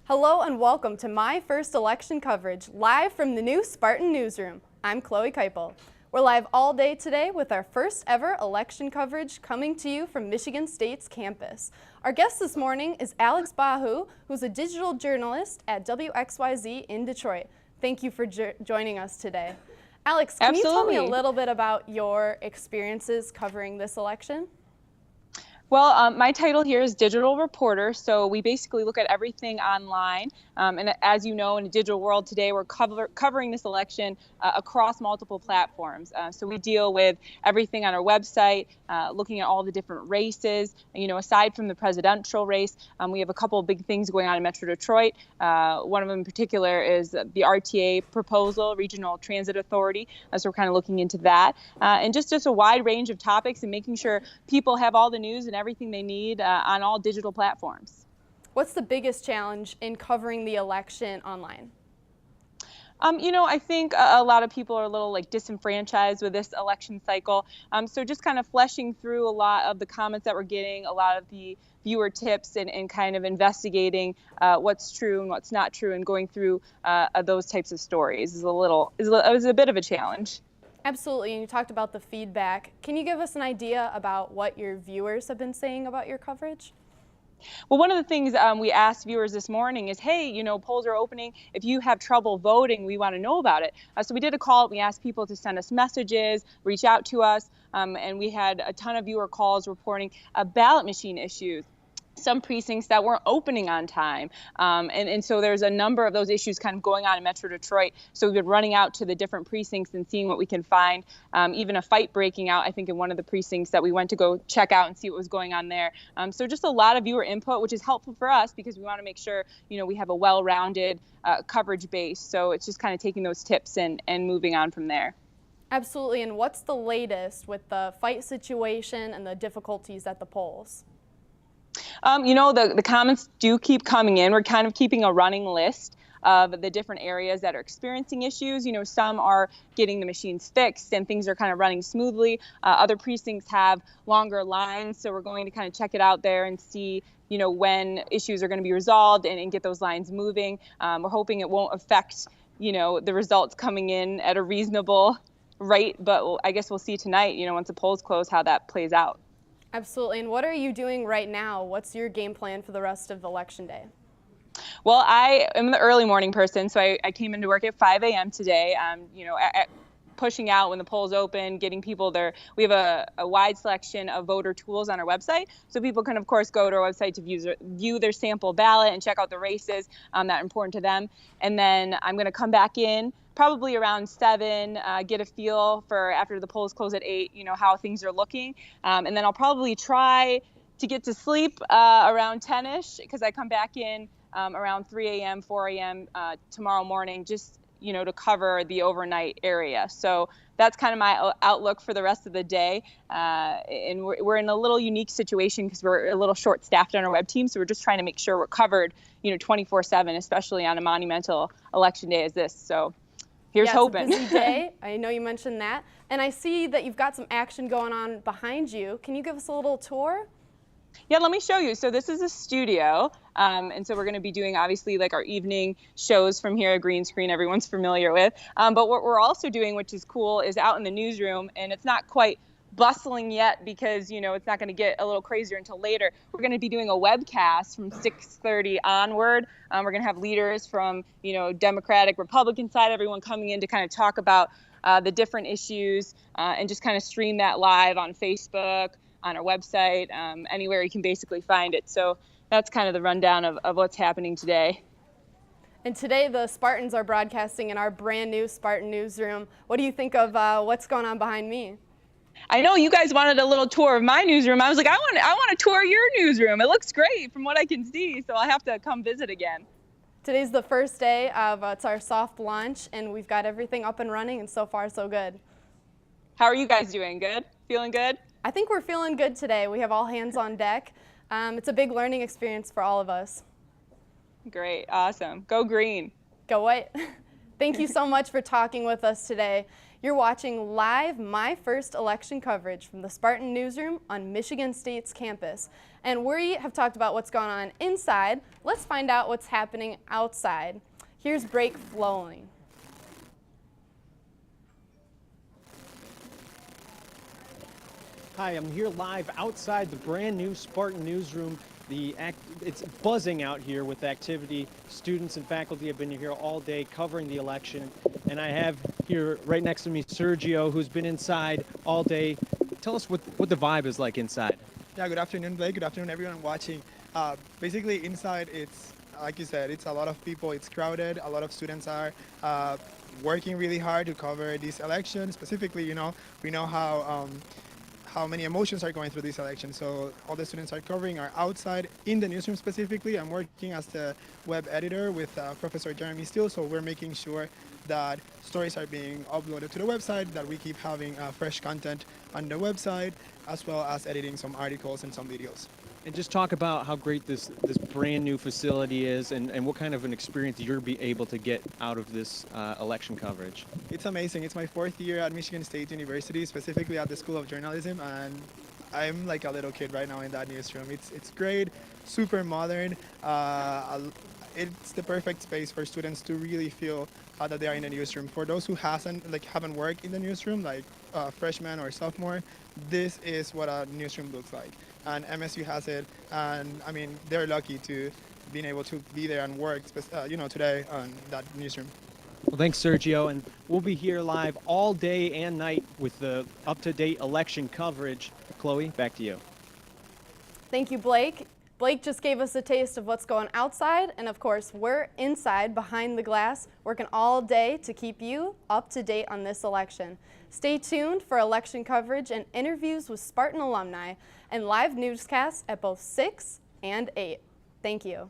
Hello and welcome to my first election coverage, live from the new Spartan newsroom. I'm Chloe Kiple. We're live all day today with our first ever election coverage coming to you from Michigan State's campus. Our guest this morning is Alex Bahou, who's a digital journalist at WXYZ in Detroit. Thank you for joining us today. Alex, can you tell me a little bit about your experiences covering this election? Well, my title here is digital reporter, so we basically look at everything online. And as you know, in the digital world today, we're covering this election across multiple platforms. So we deal with everything on our website, looking at all the different races. You know, aside from the presidential race, we have a couple of big things going on in Metro Detroit. One of them in particular is the RTA proposal, Regional Transit Authority. So we're kind of looking into that. And just a wide range of topics and making sure people have all the news and everything they need on all digital platforms. What's the biggest challenge in covering the election online? You know, I think a lot of people are a little disenfranchised with this election cycle. So just kind of fleshing through a lot of the comments that we're getting, a lot of the viewer tips and kind of investigating what's true and what's not true and going through those types of stories is a bit of a challenge. Absolutely, and you talked about the feedback. Can you give us an idea about what your viewers have been saying about your coverage? Well, one of the things we asked viewers this morning is, hey, you know, polls are opening. If you have trouble voting, we want to know about it. So we did a call. We asked people to send us messages, reach out to us, and we had a ton of viewer calls reporting ballot machine issues. Some precincts that weren't opening on time. And so there's a number of those issues kind of going on in Metro Detroit. So we've been running out to the different precincts and seeing what we can find. Even a fight breaking out, I think, in one of the precincts that we went to go check out and see what was going on there. So just a lot of viewer input, which is helpful for us because we want to make sure, you know, we have a well-rounded coverage base. So it's just kind of taking those tips and moving on from there. Absolutely. And what's the latest with the fight situation and the difficulties at the polls? You know, the comments do keep coming in. We're kind of keeping a running list of the different areas that are experiencing issues. You know, some are getting the machines fixed and things are kind of running smoothly. Other precincts have longer lines, so we're going to kind of check it out there and see, you know, when issues are going to be resolved and get those lines moving. We're hoping it won't affect, you know, the results coming in at a reasonable rate, but I guess we'll see tonight, you know, once the polls close, how that plays out. Absolutely. And what are you doing right now? What's your game plan for the rest of Election Day? Well, I am the early morning person, so I came into work at 5 a.m. today, you know, pushing out when the polls open, getting people there. We have a wide selection of voter tools on our website, so people can, of course, go to our website to view their sample ballot and check out the races that are important to them. And then I'm going to come back in probably around 7, get a feel for after the polls close at 8, you know, how things are looking. And then I'll probably try to get to sleep around 10-ish because I come back in around 3 a.m., 4 a.m. Tomorrow morning, just, you know, to cover the overnight area. So that's kind of my outlook for the rest of the day. And we're in a little unique situation because we're a little short-staffed on our web team. So we're just trying to make sure we're covered, you know, 24/7, especially on a monumental election day as this. So here's hoping. It's a busy day. I know you mentioned that. And I see that you've got some action going on behind you. Can you give us a little tour? Yeah, let me show you. So this is a studio. And so we're going to be doing, obviously, like our evening shows from here, a green screen everyone's familiar with. But what we're also doing, which is cool, is out in the newsroom. And it's not quite bustling yet because, you know, it's not going to get a little crazier until later. We're going to be doing a webcast from 6:30 onward. We're going to have leaders from, you know, Democratic, Republican side, everyone coming in to kind of talk about the different issues and just kind of stream that live on Facebook, on our website, anywhere you can basically find it. So that's kind of the rundown of what's happening today. And today the Spartans are broadcasting in our brand new Spartan newsroom. What do you think of what's going on behind me? I know you guys wanted a little tour of my newsroom. I was like, I want to tour your newsroom. It looks great from what I can see, so I'll have to come visit again. Today's the first day of it's our soft launch, and we've got everything up and running, and so far so good. How are you guys doing? Good? Feeling good? I think we're feeling good today. We have all hands on deck. It's a big learning experience for all of us. Great. Awesome. Go green. Go white. Thank you so much for talking with us today. You're watching live My First Election coverage from the Spartan Newsroom on Michigan State's campus. And we have talked about what's going on inside. Let's find out what's happening outside. Here's Break Flowing. Hi, I'm here live outside the brand new Spartan Newsroom. It's buzzing out here with activity. Students and faculty have been here all day covering the election. And I have here right next to me Sergio, who's been inside all day. Tell us what the vibe is like inside. Yeah, good afternoon, Blake. Good afternoon, everyone watching. Basically, inside, it's, like you said, it's a lot of people. It's crowded. A lot of students are working really hard to cover this election. Specifically, we know how many emotions are going through this election. So all the students are covering are outside in the newsroom specifically. I'm working as the web editor with Professor Jeremy Steele, so we're making sure that stories are being uploaded to the website, that we keep having fresh content on the website, as well as editing some articles and some videos. And just talk about how great this brand new facility is and what kind of an experience you'll be able to get out of this election coverage. It's amazing. It's my 4th year at Michigan State University, specifically at the School of Journalism, and I'm like a little kid right now in that newsroom. It's great, super modern. It's the perfect space for students to really feel that they are in the newsroom. For those who haven't worked in the newsroom, like freshman or sophomore, this is what a newsroom looks like. And MSU has it, and I mean, they're lucky to being able to be there and work, today on that newsroom. Well, thanks, Sergio, and we'll be here live all day and night with the up-to-date election coverage. Chloe, back to you. Thank you, Blake. Blake just gave us a taste of what's going outside, and of course, we're inside behind the glass, working all day to keep you up to date on this election. Stay tuned for election coverage and interviews with Spartan alumni and live newscasts at both 6 and 8. Thank you.